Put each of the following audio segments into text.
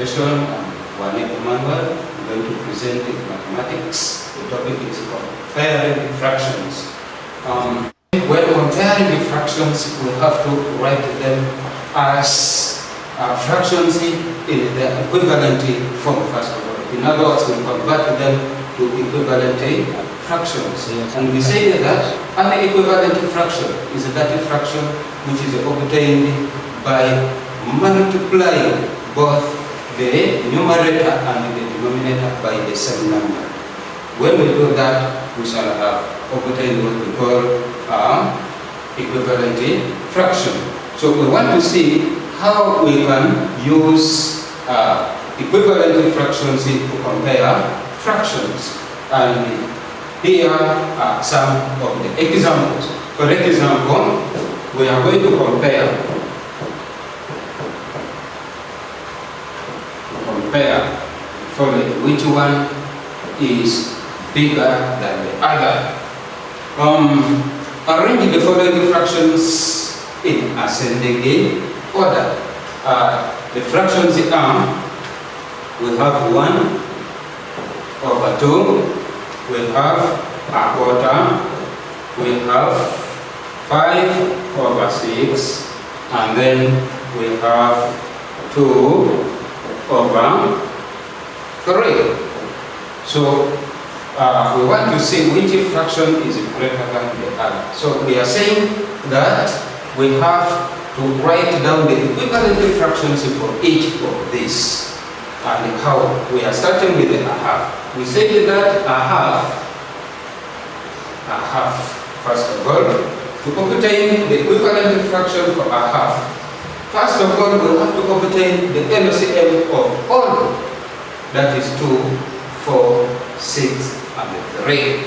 presentation. I'm Emmanuel. I'm going to present in mathematics. The topic is comparing fractions. When comparing the fractions, we have to write them as fractions in the equivalent form first of all. In other words, we convert them to equivalent fractions. And we say that an equivalent fraction is that fraction which is obtained by multiplying both the numerator and the denominator by the same number. When we do that, we shall have obtained what we call equivalent fraction. So we want to see how we can use equivalent fractions to compare fractions. And here are some of the examples. For example, we are going to compare following, which one is bigger than the other. Arrange the following fractions in ascending order. The fractions are, we have 1 over 2, we have a quarter, we have 5 over 6, and then we have 2 over 3. So we want to see which fraction is greater than the other. So we are saying that we have to write down the equivalent fractions for each of these. And how? We are starting with a half. We say that a half, first of all, to obtain the equivalent fraction for a half. First of all, we have to obtain the LCM of all. That is 2, 4, 6, and 3.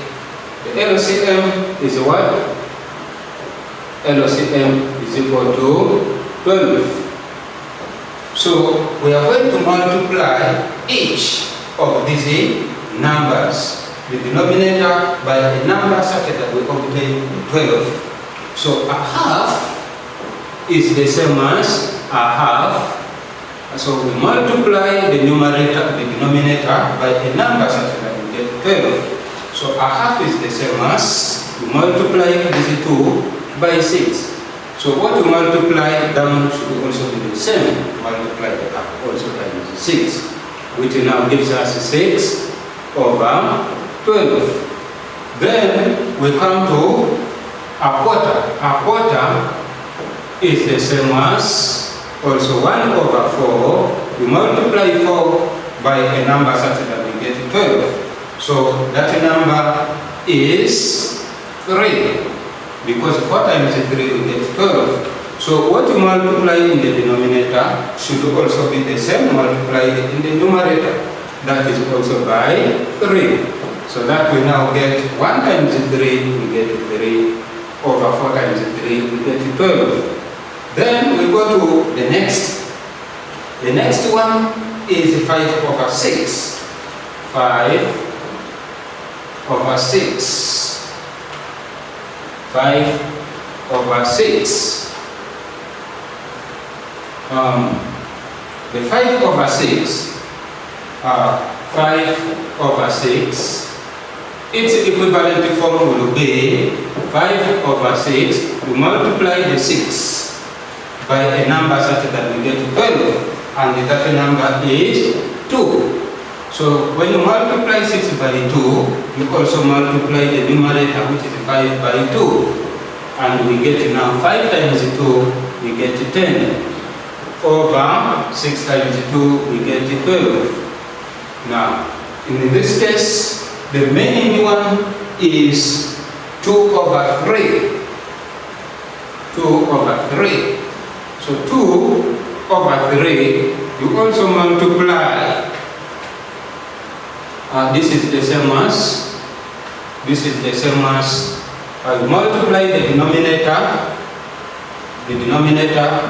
The LCM is what? LCM is equal to 12. So we are going to multiply each of these numbers, the denominator, by a number such that we obtain 12. So a half is the same as a half. So we multiply the numerator, the denominator, by a number such that we get 12. So a half is the same as, we multiply these 2 by 6. So what you multiply down should also be the same. Multiply the half also by 6, which now gives us 6 over 12. Then we come to a quarter. A quarter is the same as also 1 over 4. We multiply 4 by a number such that we get 12. So that number is 3. Because 4 times 3 we get 12. So what you multiply in the denominator should also be the same multiplied in the numerator. That is also by 3. So that we now get 1 times 3, we get 3. Over 4 times 3, we get 12. Then we go to the next. The next one is 5 over 6. 5 over 6. 5 over 6. The 5 over 6, 5 over 6, its equivalent form will be 5 over 6, we multiply the 6 by a number such that we get 12, and that number is 2. So when you multiply 6 by 2, you also multiply the numerator, which is 5 by 2. And we get now 5 times 2, we get 10. Over 6 times 2, we get 12. Now, in this case, the remaining one is 2 over 3. 2 over 3. So 2 over 3, you also multiply. This is the same as, I multiply the denominator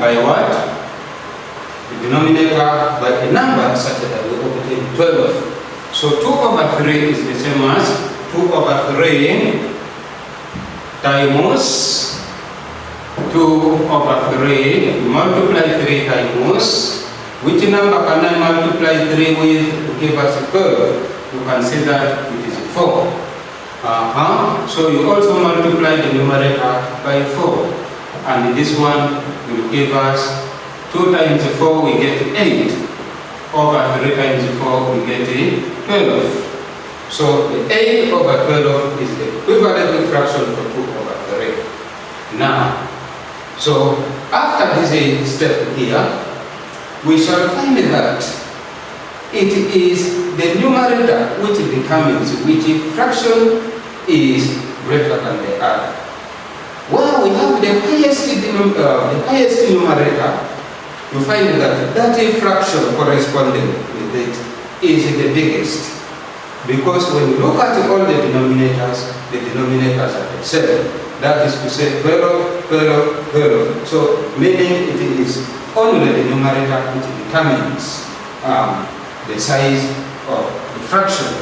by what? The denominator by a number such that we obtain 12. So 2 over 3 is the same as 2 over 3 times 2 over 3, multiply 3 times Which number can I multiply 3 with to give us a curve? You can see that it is 4. So you also multiply the numerator by 4. And this one will give us 2 times 4, we get 8. Over 3 times 4, we get 12. So the 8 over 12 is the equivalent fraction for 2 over 3. Now, so after this step here, we shall find that it is the numerator which determines which fraction is greater than the other. Well, we have the highest numerator. You find that that fraction corresponding with it is the biggest. Because when you look at all the denominators are the same. That is to say 12, 12, 12. So meaning it is only the numerator which determines the size of the fraction.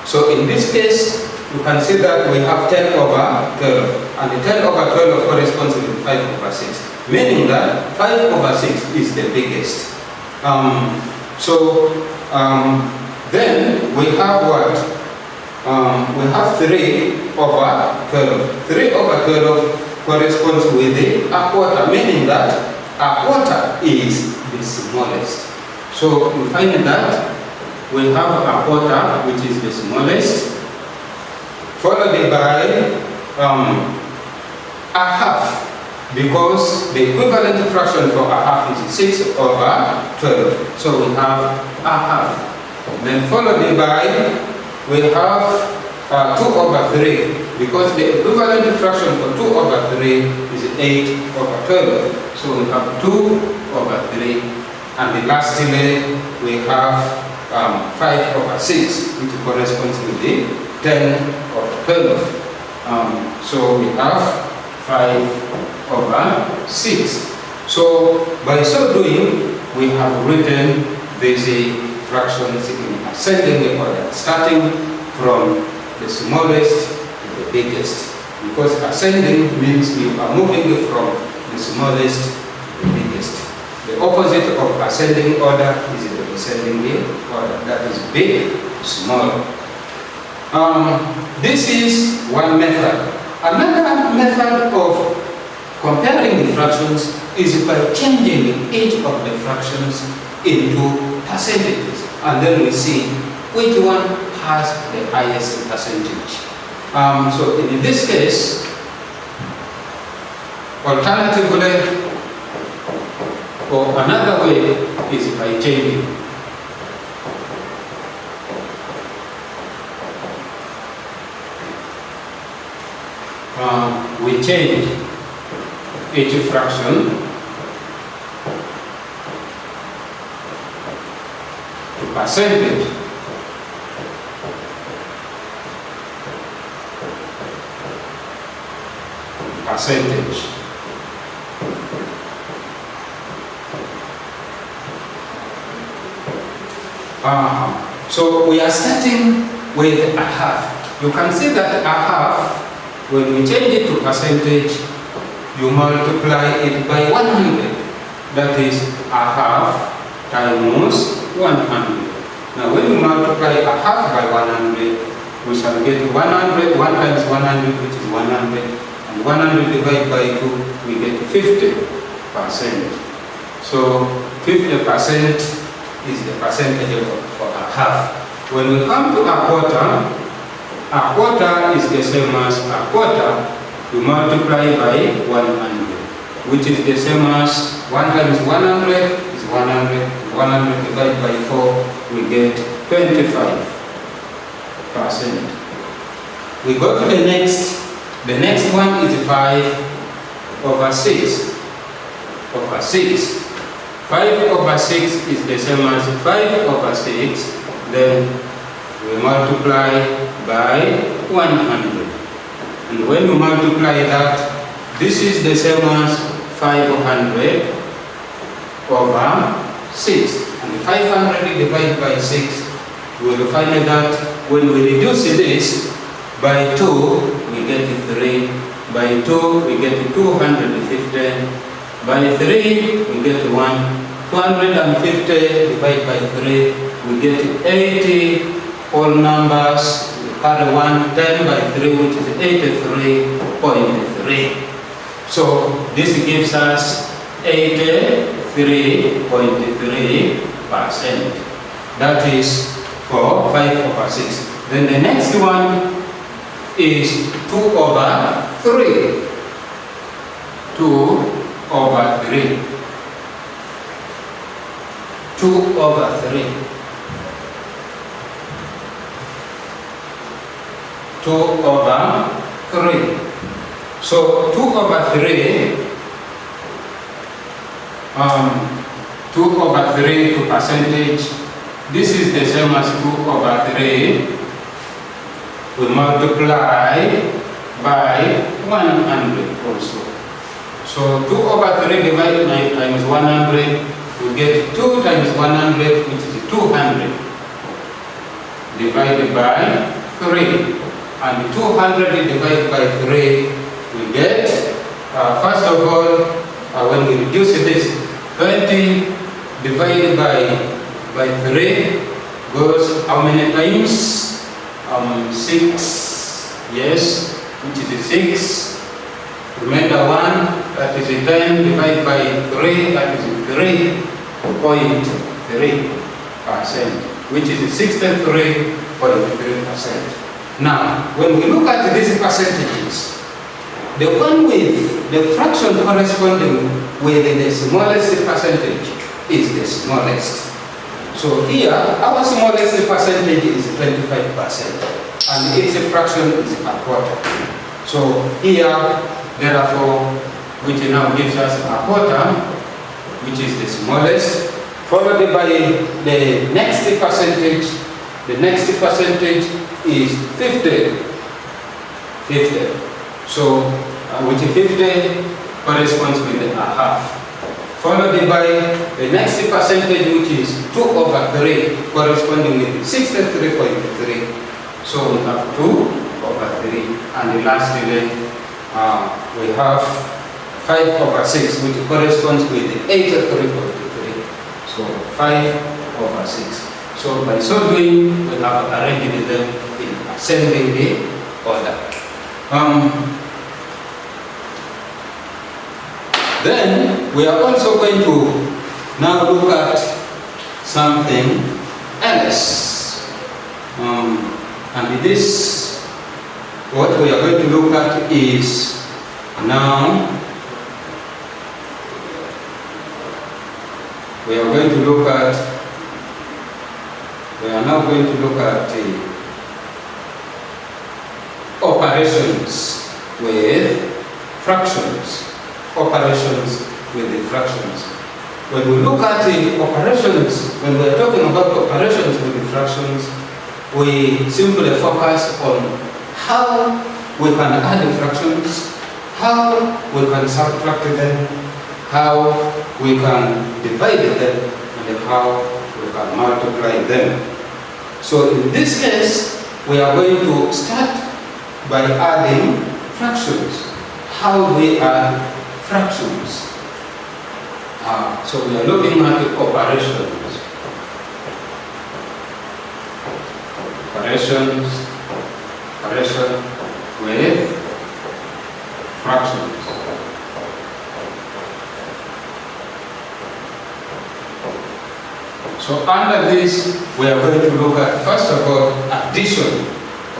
So in this case, you can see that we have 10 over 12. And the 10 over 12 corresponds to 5 over 6. Meaning that 5 over 6 is the biggest. Then we have what? We have 3 over 12. 3 over 12 corresponds with a quarter, meaning that a quarter is the smallest. So we find that we have a quarter, which is the smallest, followed by a half, because the equivalent fraction for a half is 6 over 12. So we have a half. Then followed by, we have 2 over 3, because the equivalent fraction for 2 over 3 is 8 over 12. So we have 2 over 3. And lastly, we have 5 over 6, which corresponds to the 10 over 12. So we have 5 over 6. So by so doing, we have written these fractions in ascending order, starting from the smallest to the biggest. Because ascending means you are moving from the smallest to the biggest. The opposite of ascending order is the descending order. That is big to small. This is one method. Another method of comparing the fractions is by changing each of the fractions into percentages, and then we see which one has the highest percentage. So in this case, alternatively, or another way is by changing. We change each fraction to percentage. So we are starting with a half. You can see that a half, when we change it to percentage, you multiply it by 100. That is a half times 100. Now when we multiply a half by 100, we shall get 100, 1 times 100, which is 100, and 100 divided by 2, we get 50%. So 50% is the percentage for a half. When we come to a quarter is the same as a quarter. You multiply by 100, which is the same as 1 times 100 is 100. 100 divided by 4, we get 25%. We go to the next. The next one is 5 over 6. 5 over 6 is the same as 5 over 6. Then we multiply by 100. And when you multiply that, this is the same as 500 over 6. And 500 divided by 6, we will find that when we reduce this by 2, we get 3. By 2, we get 250. By 3, we get 1. 250 divided by 3, we get 80 whole numbers. We carry 1, 10 by 3, which is 83.3. So this gives us 83.3%. That is for 5/6. Then the next one is 2/3. 2/3. 2/3. 2/3. So 2/3, 2/3 to percentage. This is the same as 2/3. We multiply by 100 also. So 2/3 divided by times 100, we get 2 times 100, which is 200, divided by 3. And 200 divided by 3, we get, first of all, when we reduce this, 20 divided by 3 goes how many times? 6, yes, which is 6. Remember 1, that is 10 divided by 3, that is 3.3%, which is 63.3%. Now, when we look at these percentages, the one with the fraction corresponding with the smallest percentage is the smallest. So here, our smallest percentage is 25%, and its fraction is a quarter. So here, therefore, which now gives us a quarter, which is the smallest, followed by the next percentage. The next percentage is 50. 50. So, which 50 corresponds with a half. Followed by the next percentage, which is 2/3, corresponding with 63.3. So we have 2/3. And lastly, we have 5/6, which corresponds with 83.3. So 5/6. So by so doing, we have arranged them in ascending the order. Then we are also going to now look at something else. And this, what we are going to look at is now, we are now going to look at the operations with fractions. Operations with the fractions. When we look at the operations, when we are talking about operations with the fractions, we simply focus on how we can add the fractions, how we can subtract them, how we can divide them, and how we can multiply them. So in this case, we are going to start by adding fractions. How do we add fractions? So we are looking at the operations. Operation with fractions. So under this, we are going to look at, first of all, addition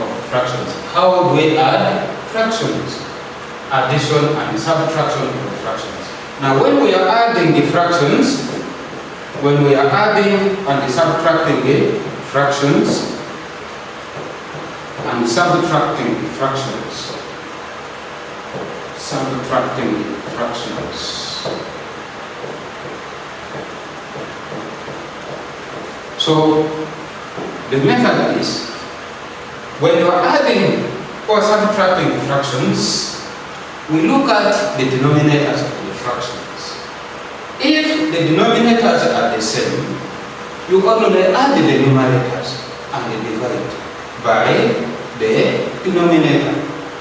of fractions. How do we add fractions? Addition and subtraction of fractions. Now when we are adding the fractions, when we are adding and subtracting the fractions, and subtracting the fractions, So the method is, when you are adding or subtracting fractions, we look at the denominators of the fractions. If the denominators are the same, you only add the numerators and divide by the denominator,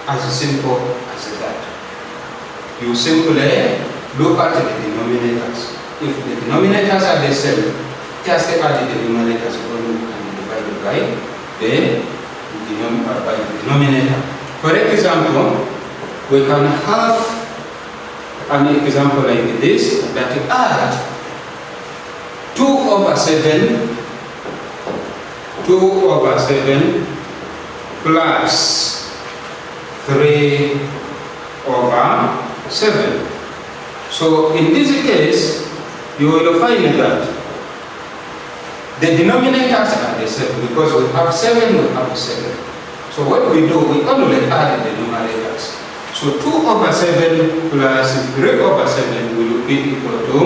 as simple as that. You simply look at the denominators if the denominators are the same, just add the numerators and divide by the denominator. For example, we can have an example like this, that you add 2 over 7 plus 3 over 7. So in this case, you will find that the denominators are the same because we have 7, we have 7. So what we do, we only add the numerators. So 2 over 7 plus 3 over 7 will be equal to,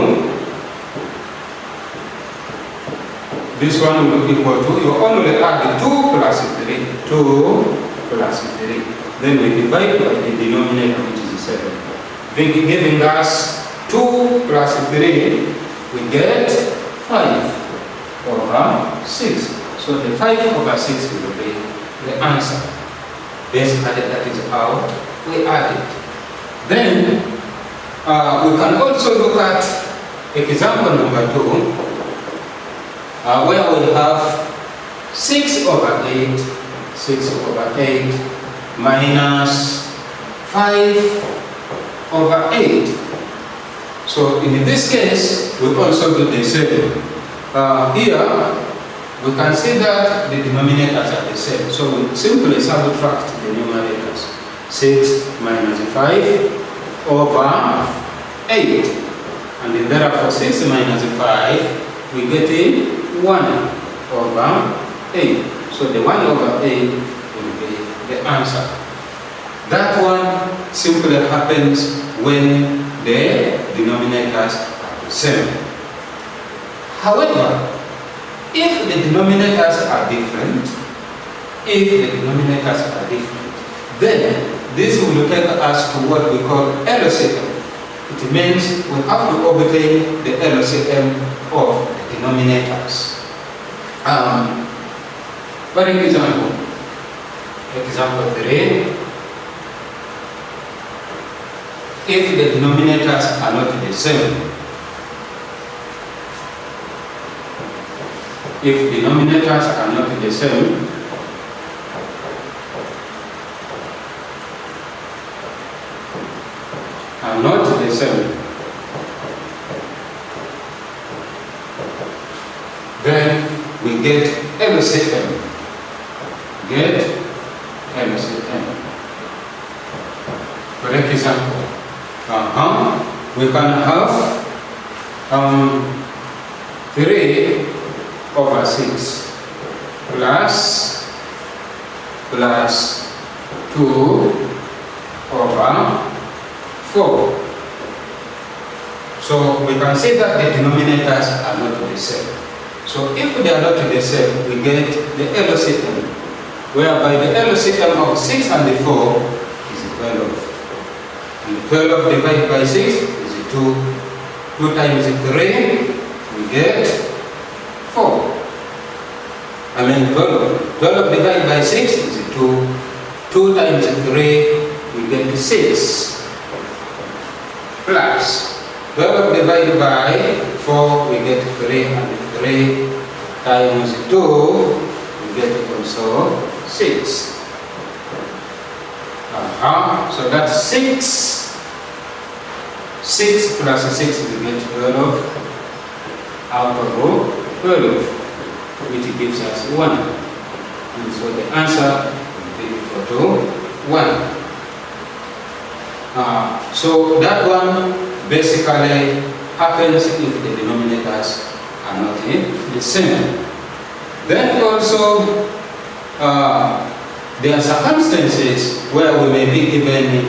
this one will be equal to, you only add 2 plus 3, 2 plus 3. Then we divide by the denominator, which is 7. Giving us 2 plus 3, we get 5 over 6. So the 5 over 6 will be the answer. Basically, that is how we add it. Then we can also look at example number 2, where we have 6 over 8 minus 5 over 8. So in this case, we also do the same. Here, we can see that the denominators are the same. So we simply subtract the numerators. 6 minus 5 over 8. And then therefore 6 minus 5, we get in 1 over 8. So the 1 over 8 will be the answer. That one simply happens when the denominators are the same. However, if the denominators are different, then this will take us to what we call LCM. It means we have to obtain the LCM of the denominators. For example 3, if the denominators are not the same, then we get LCM. For example, we can have 3 over 6 plus 2 over 4. So we can see that the denominators are not the same. So if they are not the same, we get the LCM, whereby the LCM of 6 and 4 is 12. And 12 divided by 6 is 2. 2 times 3, we get 4. 12 divided by 6 is 2. 2 times 3, we get 6. Plus 12 divided by 4, we get 3, and 3 times 2, we get also 6. So that's 6. 6 plus 6, we get 12 out of 12, which gives us 1. And so the answer will be equal to 1. So that one basically happens if the denominators are not the same. Then also there are circumstances where we may be given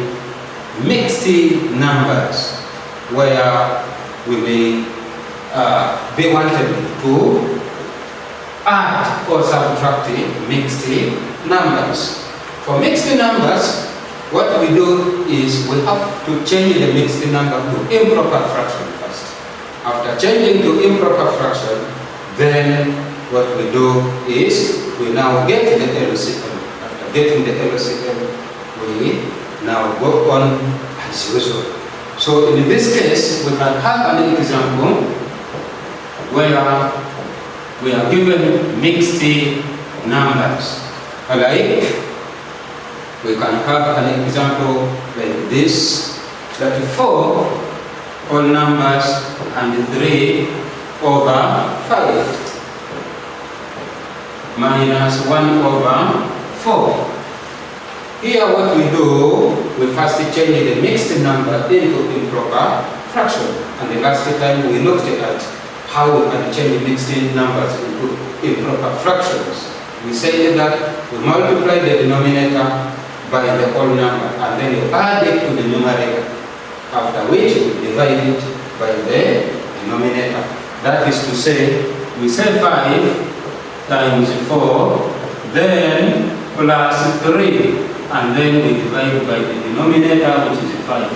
mixed numbers, where we may be wanted to add or subtract mixed numbers. For mixed numbers, what we do is we have to change the mixed number to improper fraction first. After changing to improper fraction, then what we do is we now get the LCM. After getting the LCM, we now go on as usual. So in this case, we can have an example where we are given mixed numbers. Like, we can have an example like this, that 4 whole numbers and 3 over 5 minus 1 over 4. Here what we do, we first change the mixed number into improper fraction. And the last time we looked at how we can change mixed numbers into improper fractions. We said that we multiply the denominator by the whole number and then you add it to the numerator, after which we divide it by the denominator. That is to say, we say 5 times 4, then plus 3, and then we divide by the denominator, which is 5.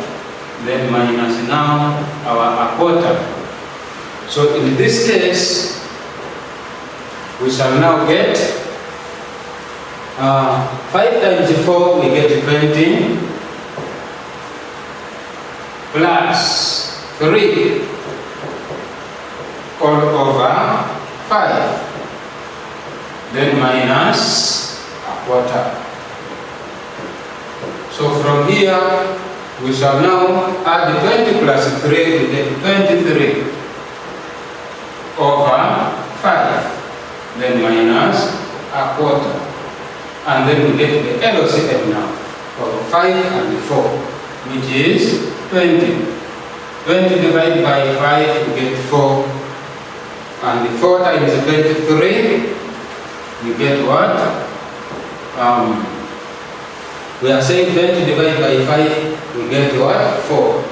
Then minus now our quarter. So in this case, we shall now get 5 times 4, we get 20, plus 3 all over 5, then minus a quarter. So from here, we shall now add 20 plus 3, we get 23 over 5, then minus a quarter. And then we get the LCM now, of 5 and 4, which is 20. 20 divided by 5, we get 4. And 4 times 23, we get what? We are saying 20 divided by 5, we get what? 4.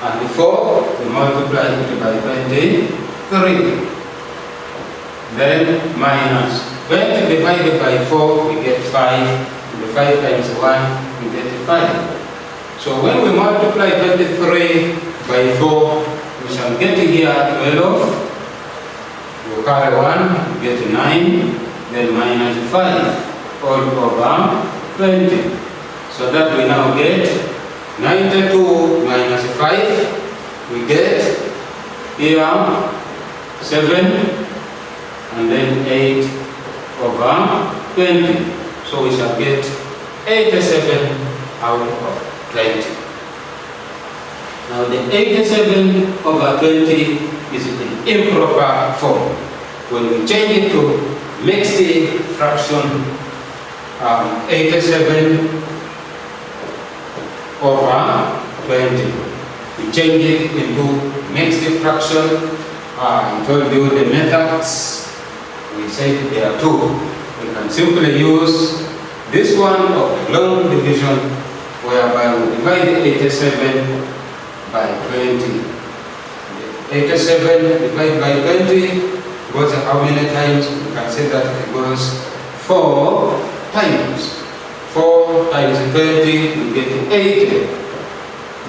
And 4, we multiply it by 23. Then minus 20 divided by 4, we get 5. And 5 times 1, we get 5. So when we multiply 23 by 4, we shall get here 12. We carry 1, we get 9. Then minus 5 all over 20. So that we now get 92 minus 5, we get here 7, and then 8 over 20. So we shall get 87 out of 20. Now the 87 over 20 is in improper form. When we change it to mixed fraction, 87 over 20. We change it into mixed fraction. I told you the methods. We said there are 2. We can simply use this one of long division, whereby we divide 87 by 20. 87 divided by 20 goes how many times? We can say that it goes 4 times. 4 times 20, we get 80.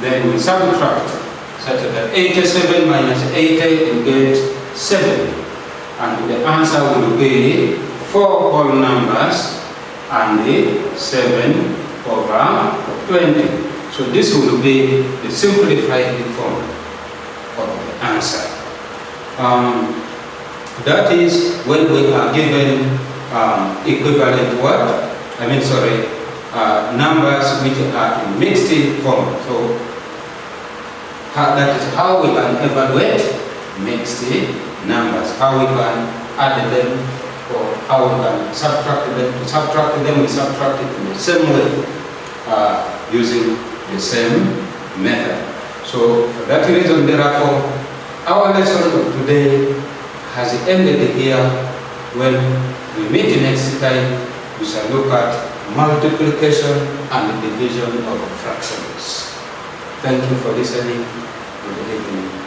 Then we subtract, such that 87 minus 80, we get 7. And the answer will be 4 whole numbers and 7 over 20. So this will be the simplified form of the answer. That is when we are given equivalent what? Numbers which are in mixed form. So that is how we can evaluate mixed numbers, how we can add them, or how we can subtract them. To subtract them, we subtract it in the same way, using the same method. So for that reason, therefore, our lesson of today has ended here. When we meet next time, we shall look at multiplication and division of fractions. Thank you for listening. Good evening.